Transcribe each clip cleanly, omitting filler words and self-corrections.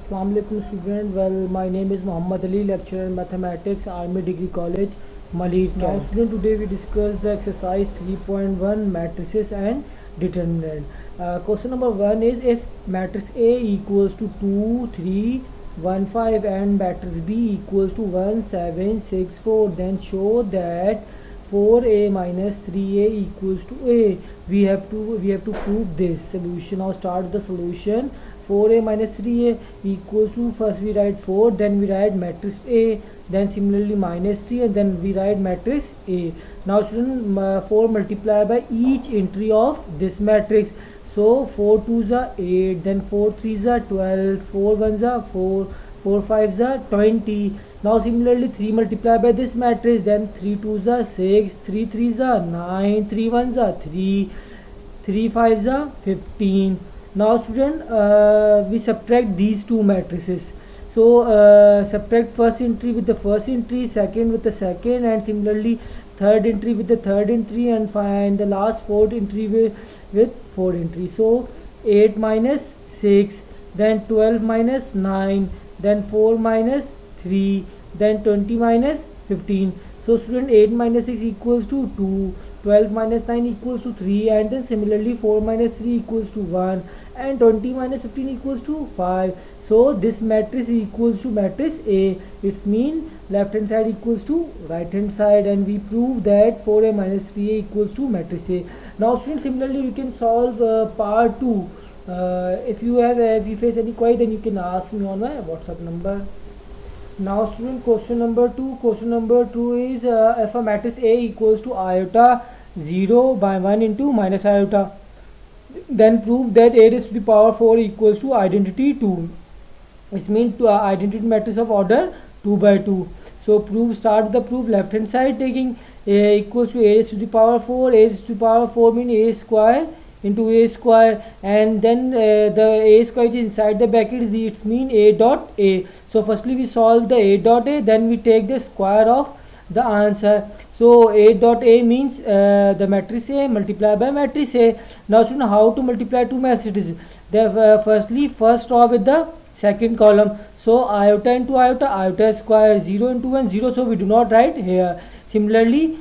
Assalamu alaikum student. Well, my name is Muhammad Ali, lecturer in mathematics, Army Degree College, Malir. Now student, today we discuss the exercise 3.1 matrices and determinant. Question number 1 is, if matrix A equals to 2, 3, 1, 5 and matrix B equals to 1, 7, 6, 4, then show that 4a minus 3a equals to a. We have to prove this solution. Now start the solution. 4a minus 3a equals to, first we write 4, then we write matrix A, then similarly minus 3, and then we write matrix A. Now student, 4 multiply by each entry of this matrix. So 4 2s are 8, then 4 3s are 12, 4 1s are 4, 4 5s are 20. Now similarly 3 multiply by this matrix, then 3 2s are 6, 3 3s are 9, 3 1s are 3, 3 5s are 15. Now student, we subtract these two matrices. So subtract first entry with the first entry, second with the second, and similarly third entry with the third entry, and find the last fourth entry with fourth entry. So 8 minus 6, then 12 minus 9, then 4 minus 3, then 20 minus 15. So student, 8 minus 6 equals to 2, 12 minus 9 equals to 3, and then similarly 4 minus 3 equals to 1, and 20 minus 15 equals to 5. So this matrix equals to matrix A. It means left hand side equals to right hand side, and we prove that 4a minus 3a equals to matrix A. Now students, similarly you can solve part 2. If you face any query, then you can ask me on my WhatsApp number. Now student, question number 2 is, if a matrix A equals to iota 0 by 1 into minus iota, then prove that a raised to the power 4 equals to identity 2. It means to identity matrix of order 2 by 2. So start the proof left hand side, taking a equals to a raised to the power 4. A raised to the power 4 means a square into a square, and then the a square is inside the bracket, it means a dot a. So firstly we solve the a dot a, then we take the square of the answer. So a dot a means the matrix A multiplied by matrix A. Now student, how to multiply two matrices? Firstly first row with the second column. So iota into iota, iota square, 0 into 1, 0, so we do not write here. Similarly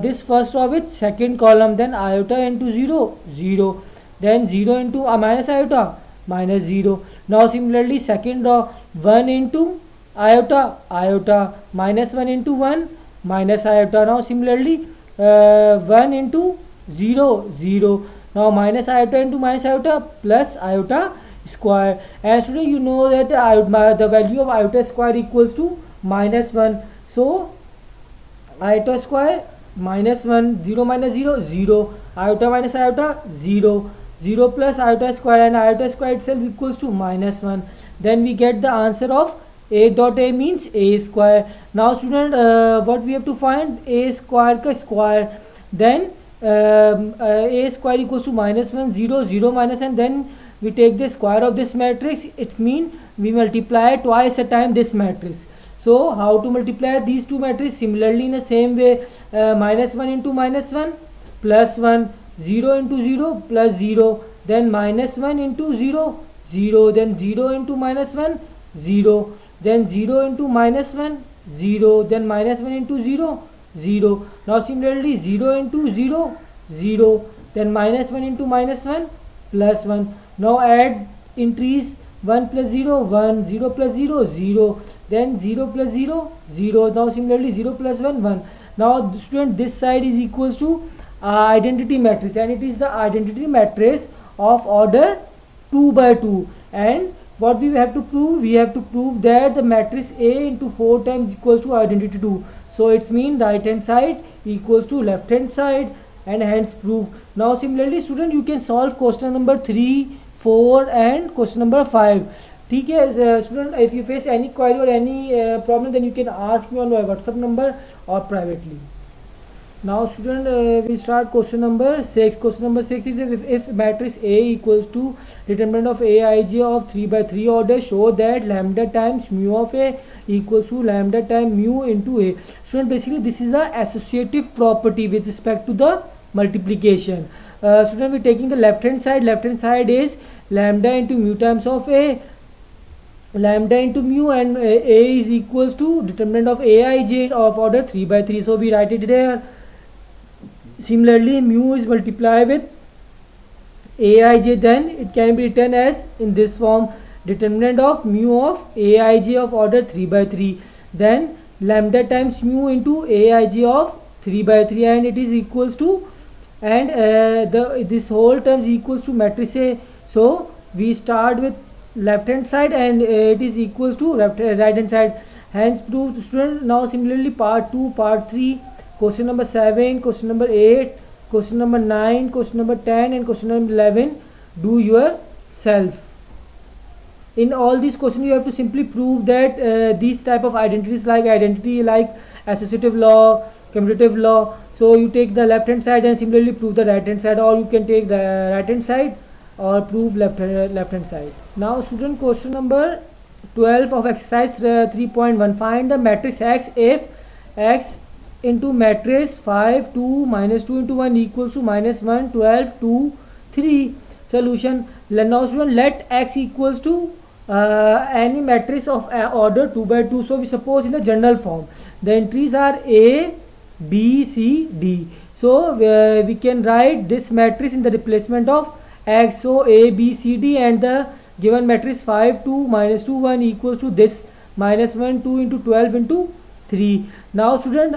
this first row with second column, then iota into 0, 0, then 0 into minus iota, minus 0. Now similarly second row, 1 into iota, iota, minus 1 into 1, minus iota. Now similarly 1 into 0, 0. Now minus iota into minus iota plus iota square. And student, you know that the value of iota square equals to minus 1. So iota square minus 1, 0 minus 0, 0, iota minus iota, 0, 0 plus iota square, and iota square itself equals to minus 1. Then we get the answer of a dot a means a square. Now student, what we have to find? A square ka square. Then a square equals to minus 1, 0, 0 minus, and then we take the square of this matrix. It means we multiply twice a time this matrix. So how to multiply these two matrices? Similarly in the same way, minus 1 into minus 1 plus 1, 0 into 0 plus 0, then minus 1 into 0, 0, then 0 into minus 1, 0, then 0 into minus 1, 0, then minus 1 into 0, 0. Now similarly 0 into 0, 0, then minus 1 into minus 1 plus 1. Now add entries, 1 plus 0, 1, 0 plus 0, 0, then 0 plus 0, 0. Now similarly 0 plus 1, 1. Now student, this side is equals to identity matrix, and it is the identity matrix of order 2 by 2. And what we have to prove? We have to prove that the matrix A into 4 times equals to identity 2. So it means right hand side equals to left hand side, and hence proof. Now similarly student, you can solve question number 3, 4 and question number 5. ठीक है student, if you face any query or any problem, then you can ask me on my WhatsApp number or privately. Now student, we start question number 6. Question number 6 is, if matrix A equals to determinant of Aij of 3 by 3 order, show that lambda times mu of A equals to lambda times mu into A. Student, basically this is a associative property with respect to the multiplication. Student, we are taking the left hand side is lambda into mu times of A. lambda into mu, and a is equals to determinant of aij of order 3 by 3. So we write it here. Similarly, mu is multiplied with aij, then it can be written as in this form: determinant of mu of aij of order 3 by 3, then lambda times mu into aij of 3 by 3, and it is equals to, and this whole term is equals to matrix A. So we start with left hand side, and it is equals to right hand side. Hence proved, student. Now similarly, part 2, part 3, question number 7, question number 8, question number 9, question number 10, and question number 11, do yourself. In all these questions you have to simply prove that these type of identities, like identity like associative law, commutative law, so you take the left hand side and similarly prove the right hand side, or you can take the right hand side or prove left hand side. Now student, question number 12 of exercise 3.1, find the matrix X if X into matrix 5 2 minus 2 into 1 equals to minus 1 12 2 3. Solution. Now student, let X equals to any matrix of order 2 by 2. So we suppose in the general form the entries are A, B, C, D. So we can write this matrix in the replacement of X. So A, B, C, D, and the given matrix 5 2 minus 2 1 equals to this minus 1 2 into 12 into 3. Now student,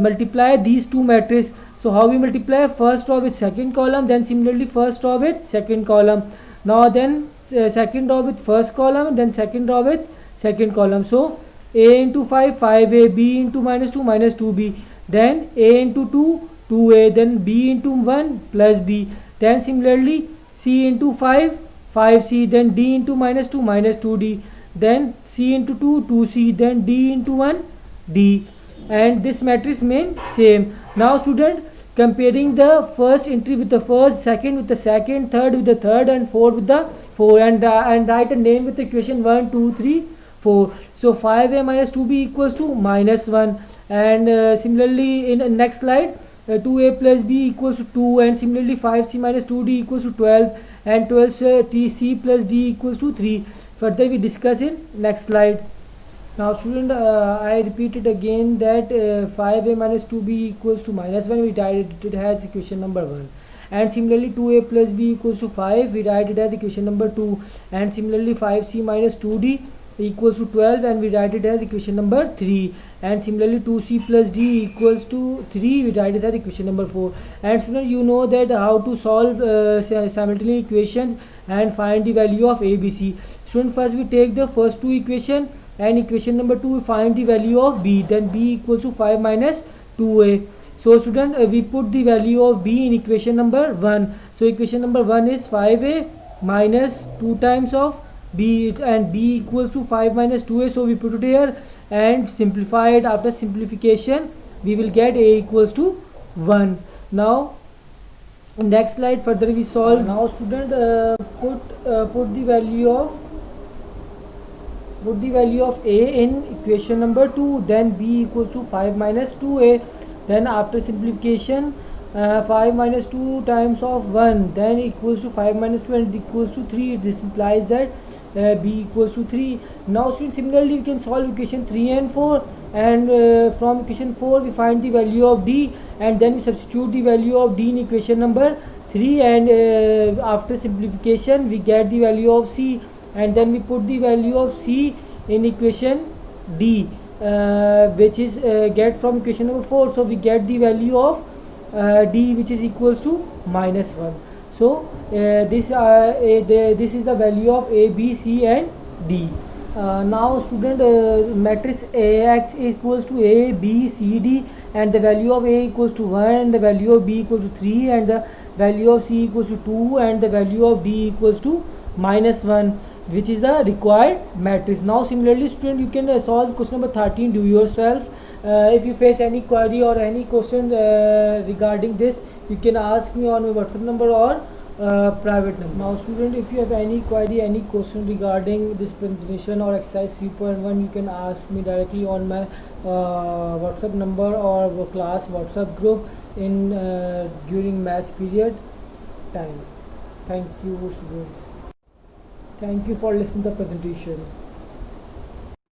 multiply these two matrices. So how we multiply? First row with second column, then similarly first row with second column. Now then second row with first column, then second row with second column. So A into 5 5A, B into minus 2 minus 2B, then A into 2 2A, then B into 1 plus B, then similarly C into 5 5C, then D into minus 2 minus 2D, then C into 2 2C, then D into 1 D, and this matrix remain same. Now student, comparing the first entry with the first, second with the second, third with the third, and fourth with the fourth, and write a name with the equation 1 2 3 4. So 5A minus 2B equals to minus 1, and similarly in the next slide 2A plus B equals to 2, and similarly 5C minus 2D equals to 12, and 12C plus D equals to 3. Further we discuss in next slide. Now student, I repeat it again that 5A minus 2B equals to minus 1, we write it as equation number 1, and similarly 2A plus B equals to 5, we write it as equation number 2, and similarly 5C minus 2D equals to 12, and we write it as equation number 3, and similarly 2C plus D equals to 3, we write it as equation number 4. And students, you know that how to solve simultaneous equations and find the value of A, B, C. Student, first we take the first two equation, and equation number 2 we find the value of B, then B equals to 5 minus 2A. So student, we put the value of B in equation number 1. So equation number 1 is 5A minus 2 times of B, and B equals to 5 minus 2A. So we put it here and simplify it. After simplification we will get A equals to 1. Now next slide, further we solve. Now student, put the value of A in equation number 2, then B equals to 5 minus 2A, then after simplification 5 minus 2 times of 1, then equals to 5 minus 2, and it equals to 3. This implies that B equals to 3. Now students, similarly we can solve equation 3 and 4, and from equation 4 we find the value of D, and then we substitute the value of D in equation number 3, and after simplification we get the value of C, and then we put the value of C in equation D, which is get from equation number 4. So we get the value of D, which is equals to minus 1. So this is the value of A, B, C, and D. Now student, matrix AX equals to A, B, C, D, and the value of A equals to 1, and the value of B equals to 3, and the value of C equals to 2, and the value of D equals to minus 1, which is the required matrix. Now similarly student, you can solve question number 13, do yourself. If you face any query or any question regarding this, you can ask me on my WhatsApp number or private number. Now student, if you have any query, any question regarding this presentation or exercise 3.1, you can ask me directly on my WhatsApp number or class WhatsApp group in during maths period time. Thank you students. Thank you for listening to the presentation.